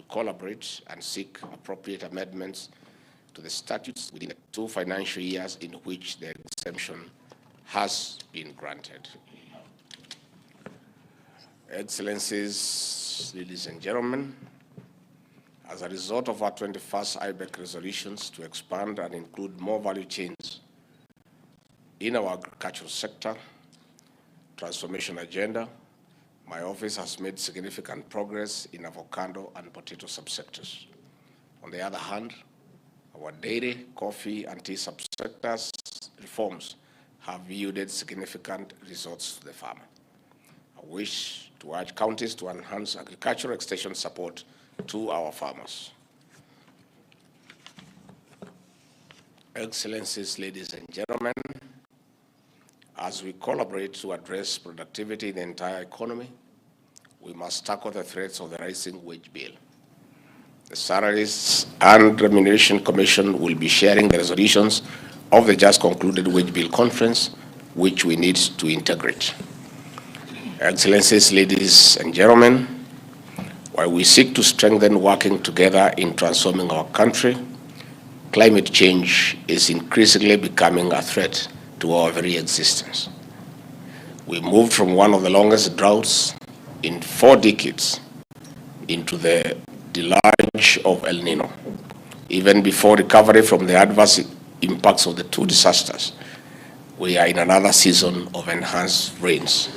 to collaborate and seek appropriate amendments to the statutes within the 2 financial years in which the exemption has been granted. Excellencies, ladies and gentlemen, as a result of our 21st IBEC resolutions to expand and include more value chains in our agricultural sector transformation agenda, my office has made significant progress in avocado and potato subsectors. On the other hand, our dairy, coffee, and tea subsectors reforms have yielded significant results to the farmer. I wish to urge counties to enhance agricultural extension support to our farmers. Excellencies, ladies and gentlemen, as we collaborate to address productivity in the entire economy, we must tackle the threats of the rising wage bill. The Salaries and Remuneration Commission will be sharing the resolutions of the just concluded wage bill conference, which we need to integrate. Excellencies, ladies and gentlemen, while we seek to strengthen working together in transforming our country, climate change is increasingly becoming a threat to our very existence. We moved from one of the longest droughts in 4 decades into the deluge of El Nino. Even before recovery from the adverse impacts of the 2 disasters, we are in another season of enhanced rains.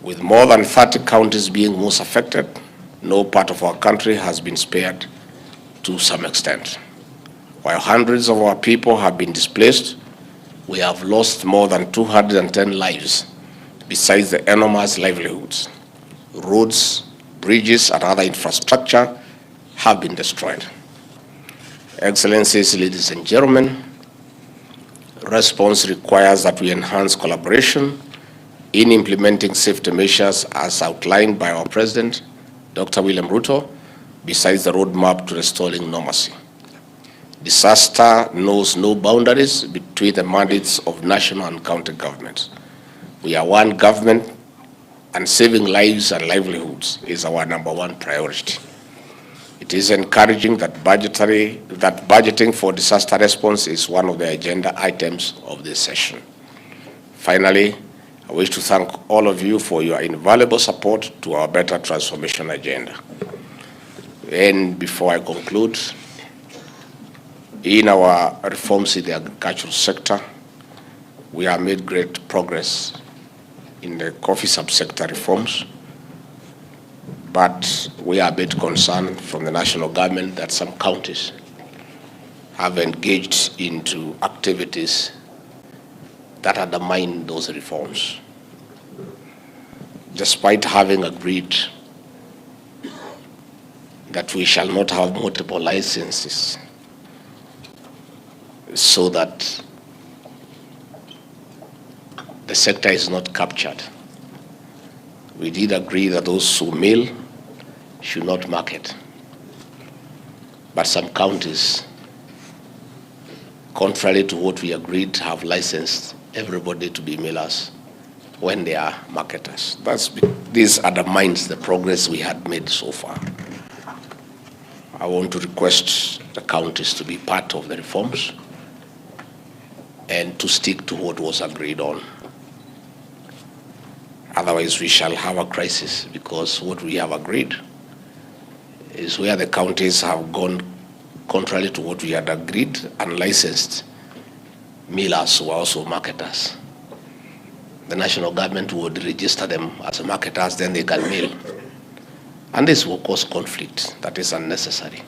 With more than 30 counties being most affected, no part of our country has been spared to some extent. While hundreds of our people have been displaced, we have lost more than 210 lives, besides the enormous livelihoods. Roads, bridges, and other infrastructure have been destroyed. Excellencies, ladies and gentlemen, response requires that we enhance collaboration in implementing safety measures as outlined by our President, Dr. William Ruto, besides the roadmap to restoring normalcy. Disaster knows no boundaries between the mandates of national and county governments. We are one government, and saving lives and livelihoods is our #1 priority. It is encouraging that budgeting for disaster response is one of the agenda items of this session. Finally, I wish to thank all of you for your invaluable support to our better transformation agenda. And before I conclude, in our reforms in the agricultural sector, we have made great progress in the coffee subsector reforms, but we are a bit concerned from the national government that some counties have engaged into activities that undermine those reforms. Despite having agreed that we shall not have multiple licenses so that the sector is not captured, we did agree that those who mill should not market. But some counties, contrary to what we agreed, have licensed everybody to be millers when they are marketers. This undermines the progress we had made so far. I want to request the counties to be part of the reforms and to stick to what was agreed on. Otherwise, we shall have a crisis, because what we have agreed is where the counties have gone contrary to what we had agreed and licensed millers who are also marketers. The national government would register them as marketers, then they can mill. And this will cause conflict that is unnecessary.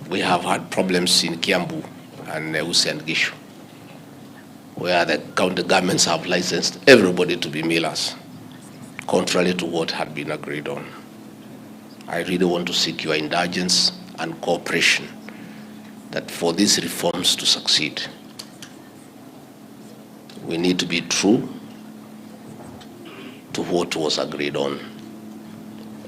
We have had problems in Kiambu and Usi and Gishu, where the county governments have licensed everybody to be millers, contrary to what had been agreed on. I really want to seek your indulgence and cooperation that for these reforms to succeed, we need to be true to what was agreed on.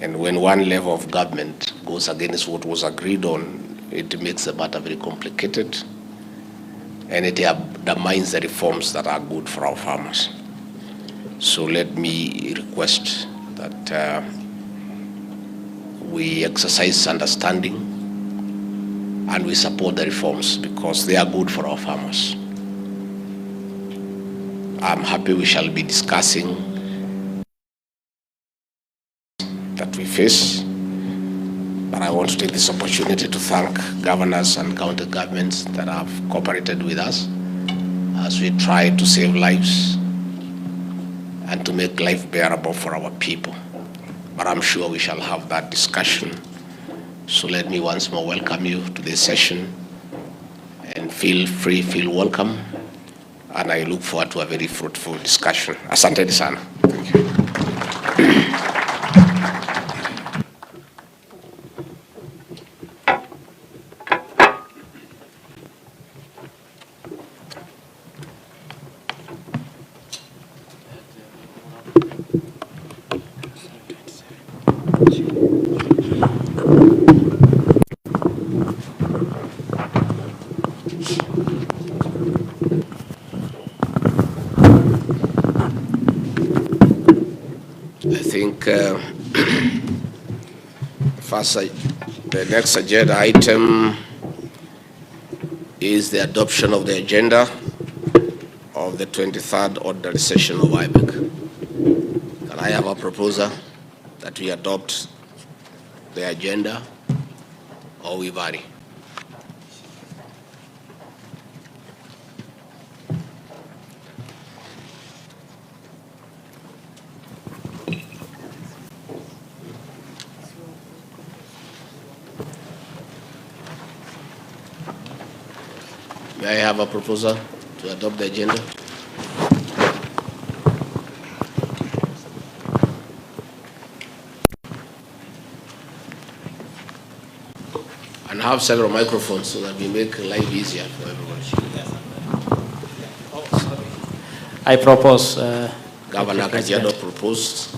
And when one level of government goes against what was agreed on, it makes the matter very complicated, and it undermines the reforms that are good for our farmers. So let me request that we exercise understanding and we support the reforms because they are good for our farmers. I'm happy we shall be discussing that we face, but I want to take this opportunity to thank governors and county governments that have cooperated with us as we try to save lives and to make life bearable for our people. But I'm sure we shall have that discussion. So let me once more welcome you to this session and feel free, feel welcome. And I look forward to a very fruitful discussion. Asante sana. Thank you. The next agenda item is the adoption of the agenda of the 23rd ordinary session of IBEC. Can I have a proposal that we adopt the agenda, or we vary? May I have a proposal to adopt the agenda? And have several microphones so that we make life easier for everybody. I propose. Governor Kajiado proposed